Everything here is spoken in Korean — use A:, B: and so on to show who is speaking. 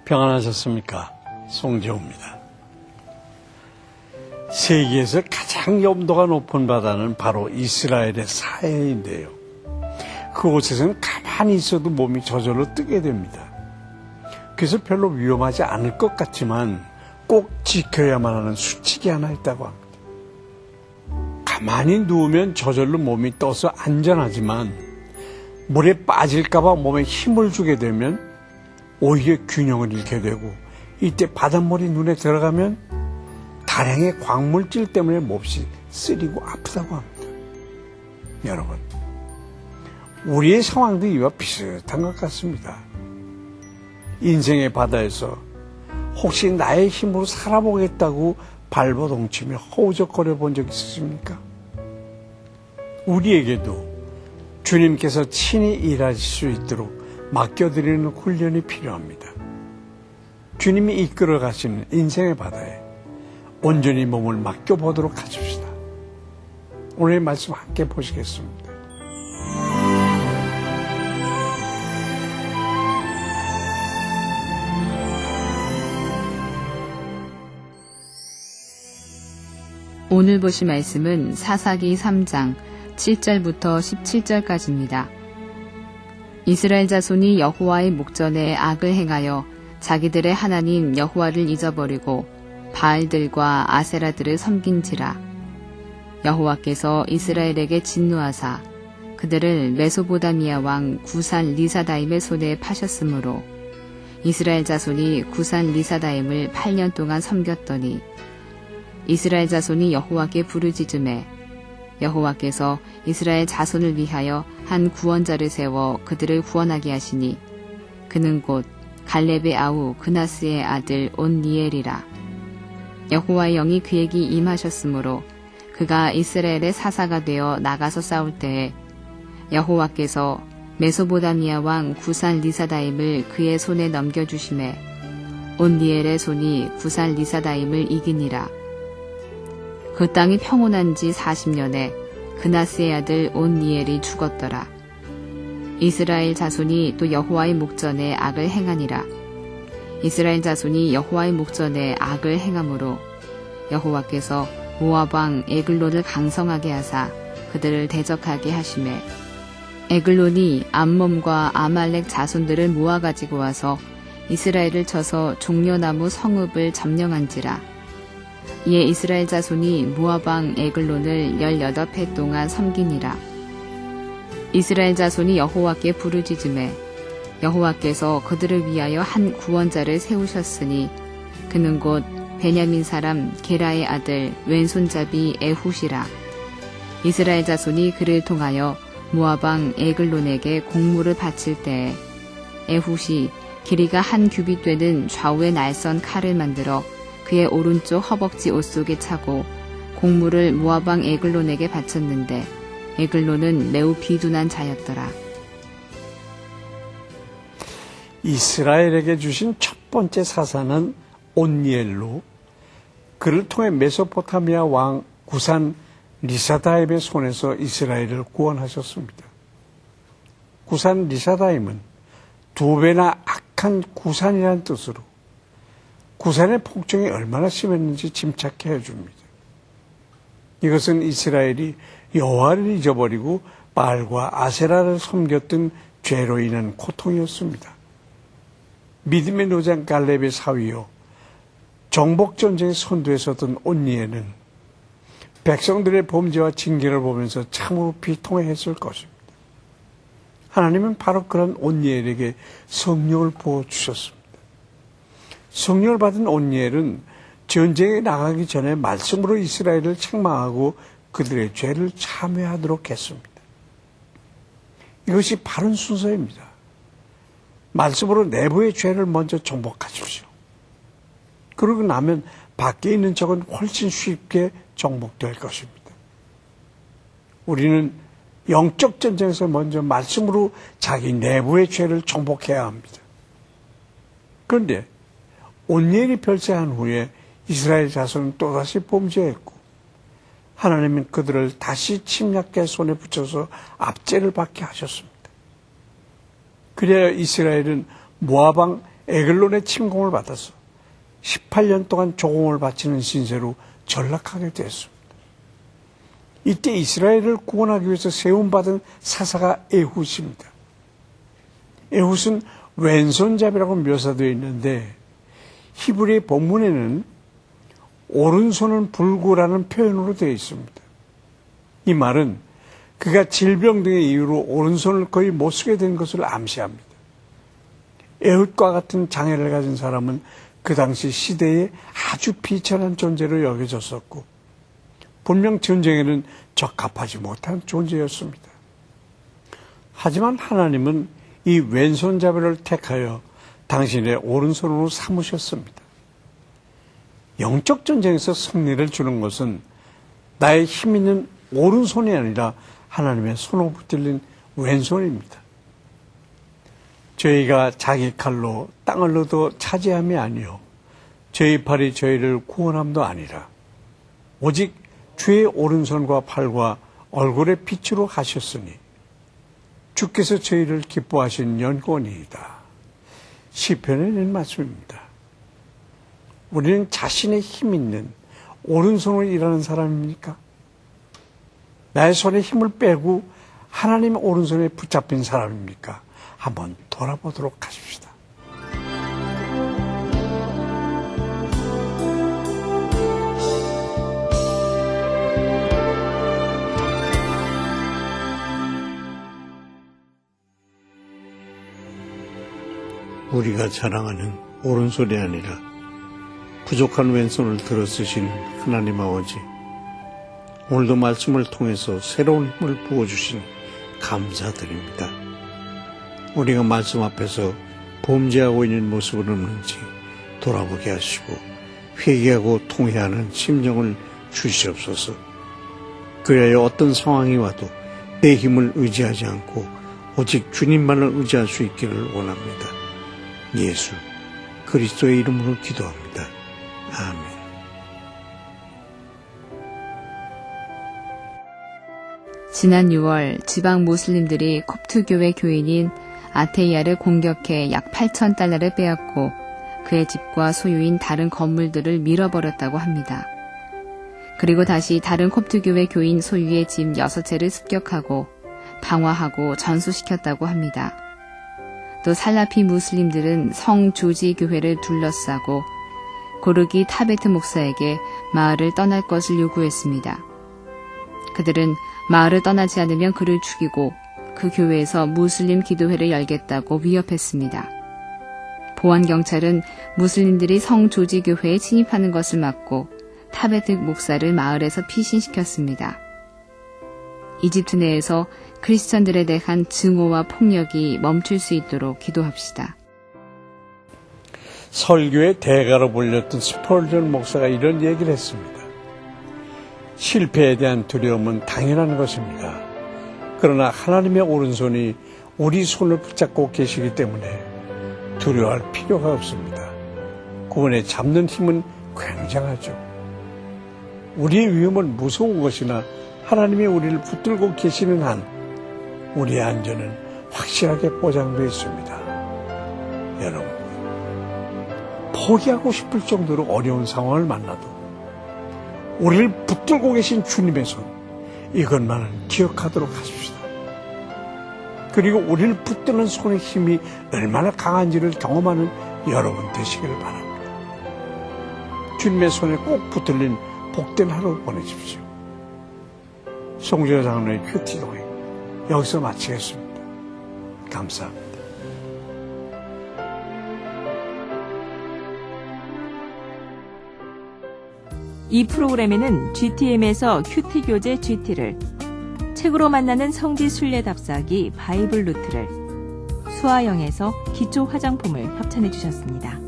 A: 평안하셨습니까? 송재호입니다. 세계에서 가장 염도가 높은 바다는 바로 이스라엘의 사해인데요. 그곳에서는 가만히 있어도 몸이 저절로 뜨게 됩니다. 그래서 별로 위험하지 않을 것 같지만 꼭 지켜야만 하는 수칙이 하나 있다고 합니다. 가만히 누우면 저절로 몸이 떠서 안전하지만 물에 빠질까봐 몸에 힘을 주게 되면 오히려 균형을 잃게 되고, 이때 바닷물이 눈에 들어가면 다량의 광물질 때문에 몹시 쓰리고 아프다고 합니다. 여러분, 우리의 상황도 이와 비슷한 것 같습니다. 인생의 바다에서 혹시 나의 힘으로 살아보겠다고 발버둥치며 허우적거려 본 적 있으십니까? 우리에게도 주님께서 친히 일하실 수 있도록 맡겨드리는 훈련이 필요합니다. 주님이 이끌어 가시는 인생의 바다에 온전히 몸을 맡겨보도록 하십시다. 오늘의 말씀 함께 보시겠습니다.
B: 오늘 보실 말씀은 사사기 3장 7절부터 17절까지입니다. 이스라엘 자손이 여호와의 목전에 악을 행하여 자기들의 하나님 여호와를 잊어버리고 바알들과 아세라들을 섬긴지라. 여호와께서 이스라엘에게 진노하사 그들을 메소보다미아 왕 구산 리사다임의 손에 파셨으므로 이스라엘 자손이 구산 리사다임을 8년 동안 섬겼더니 이스라엘 자손이 여호와께 부르짖음에 여호와께서 이스라엘 자손을 위하여 한 구원자를 세워 그들을 구원하게 하시니 그는 곧 갈렙의 아우 그나스의 아들 온니엘이라. 여호와의 영이 그에게 임하셨으므로 그가 이스라엘의 사사가 되어 나가서 싸울 때에 여호와께서 메소보다미아 왕 구산 리사다임을 그의 손에 넘겨주심에 온니엘의 손이 구산 리사다임을 이기니라. 그 땅이 평온한 지 40년에 그나스의 아들 온니엘이 죽었더라. 이스라엘 자손이 또 여호와의 목전에 악을 행하니라. 이스라엘 자손이 여호와의 목전에 악을 행함으로 여호와께서 모압 왕 에글론을 강성하게 하사 그들을 대적하게 하시매 에글론이 암몬과 아말렉 자손들을 모아가지고 와서 이스라엘을 쳐서 종려나무 성읍을 점령한지라. 이에 이스라엘 자손이 모압 왕 에글론을 18해 동안 섬기니라. 이스라엘 자손이 여호와께 부르짖음에 여호와께서 그들을 위하여 한 구원자를 세우셨으니 그는 곧 베냐민 사람 게라의 아들 왼손잡이 에훗이라. 이스라엘 자손이 그를 통하여 모압 왕 에글론에게 공물을 바칠 때에 에훗이 길이가 한 규빗 되는 좌우의 날선 칼을 만들어 그의 오른쪽 허벅지 옷 속에 차고 공물을 모압 왕 에글론에게 바쳤는데 에글론은 매우 비둔한 자였더라.
A: 이스라엘에게 주신 첫 번째 사사는 온니엘로 그를 통해 메소포타미아 왕 구산 리사다임의 손에서 이스라엘을 구원하셨습니다. 구산 리사다임은 2배나 악한 구산이라는 뜻으로 구산의 폭정이 얼마나 심했는지 짐작해 해줍니다. 이것은 이스라엘이 여호와를 잊어버리고 바알과 아세라를 섬겼던 죄로 인한 고통이었습니다. 믿음의 노장 갈렙의 사위요 정복전쟁의 선두에 섰던 온니엘은 백성들의 범죄와 징계를 보면서 참으로 비통해했을 것입니다. 하나님은 바로 그런 온니엘에게 성령을 부어주셨습니다. 성령을 받은 온니엘은 전쟁에 나가기 전에 말씀으로 이스라엘을 책망하고 그들의 죄를 참회하도록 했습니다. 이것이 바른 순서입니다. 말씀으로 내부의 죄를 먼저 정복하십시오. 그러고 나면 밖에 있는 적은 훨씬 쉽게 정복될 것입니다. 우리는 영적 전쟁에서 먼저 말씀으로 자기 내부의 죄를 정복해야 합니다. 그런데 온니엘이 별세한 후에 이스라엘 자손은 또다시 범죄했고 하나님은 그들을 다시 침략자의 손에 붙여서 압제를 받게 하셨습니다. 그래야 이스라엘은 모압 왕 에글론의 침공을 받아서 18년 동안 조공을 바치는 신세로 전락하게 되었습니다. 이때 이스라엘을 구원하기 위해서 세움받은 사사가 에훗입니다. 에훗은 왼손잡이라고 묘사되어 있는데 히브리 본문에는 오른손은 불구라는 표현으로 되어 있습니다. 이 말은 그가 질병 등의 이유로 오른손을 거의 못 쓰게 된 것을 암시합니다. 에훗과 같은 장애를 가진 사람은 그 당시 시대에 아주 비천한 존재로 여겨졌었고 분명 전쟁에는 적합하지 못한 존재였습니다. 하지만 하나님은 이 왼손잡이를 택하여 당신의 오른손으로 삼으셨습니다. 영적 전쟁에서 승리를 주는 것은 나의 힘 있는 오른손이 아니라 하나님의 손으로 붙들린 왼손입니다. 저희가 자기 칼로 땅을 얻어 차지함이 아니요 저희 팔이 저희를 구원함도 아니라 오직 주의 오른손과 팔과 얼굴의 빛으로 하셨으니 주께서 저희를 기뻐하신 연권이이다. 시편에 있는 말씀입니다. 우리는 자신의 힘 있는 오른손으로 일하는 사람입니까? 나의 손에 힘을 빼고 하나님의 오른손에 붙잡힌 사람입니까? 한번 돌아보도록 하십시다. 우리가 자랑하는 오른손이 아니라 부족한 왼손을 들어 쓰시는 하나님 아버지, 오늘도 말씀을 통해서 새로운 힘을 부어주시니 감사드립니다. 우리가 말씀 앞에서 범죄하고 있는 모습은 없는지 돌아보게 하시고 회개하고 통회하는 심령을 주시옵소서. 그래야 어떤 상황이 와도 내 힘을 의지하지 않고 오직 주님만을 의지할 수 있기를 원합니다. 예수 그리스도의 이름으로 기도합니다. 아멘.
B: 지난 6월 지방 무슬림들이 콥트 교회 교인인 아테이아를 공격해 약 8,000달러를 빼앗고 그의 집과 소유인 다른 건물들을 밀어버렸다고 합니다. 그리고 다시 다른 콥트 교회 교인 소유의 집 6채를 습격하고 방화하고 전수시켰다고 합니다. 또 살라피 무슬림들은 성 조지 교회를 둘러싸고 고르기 타베트 목사에게 마을을 떠날 것을 요구했습니다. 그들은 마을을 떠나지 않으면 그를 죽이고 그 교회에서 무슬림 기도회를 열겠다고 위협했습니다. 보안경찰은 무슬림들이 성 조지 교회에 침입하는 것을 막고 타베트 목사를 마을에서 피신시켰습니다. 이집트 내에서 크리스천들에 대한 증오와 폭력이 멈출 수 있도록 기도합시다.
A: 설교의 대가로 불렸던 스펄전 목사가 이런 얘기를 했습니다. 실패에 대한 두려움은 당연한 것입니다. 그러나 하나님의 오른손이 우리 손을 붙잡고 계시기 때문에 두려워할 필요가 없습니다. 그분의 잡는 힘은 굉장하죠. 우리의 위험은 무서운 것이나 하나님이 우리를 붙들고 계시는 한 우리의 안전은 확실하게 보장되어 있습니다. 여러분, 포기하고 싶을 정도로 어려운 상황을 만나도 우리를 붙들고 계신 주님의 손, 이것만은 기억하도록 하십시다. 그리고 우리를 붙드는 손의 힘이 얼마나 강한지를 경험하는 여러분 되시길 바랍니다. 주님의 손에 꼭 붙들린 복된 하루 보내십시오. 송지효 장로의 큐티동행 여기서 마치겠습니다. 감사합니다.
C: 이 프로그램에는 GTM에서 큐티 교재 GT를, 책으로 만나는 성지 순례 답사기 바이블 루트를, 수아영에서 기초 화장품을 협찬해 주셨습니다.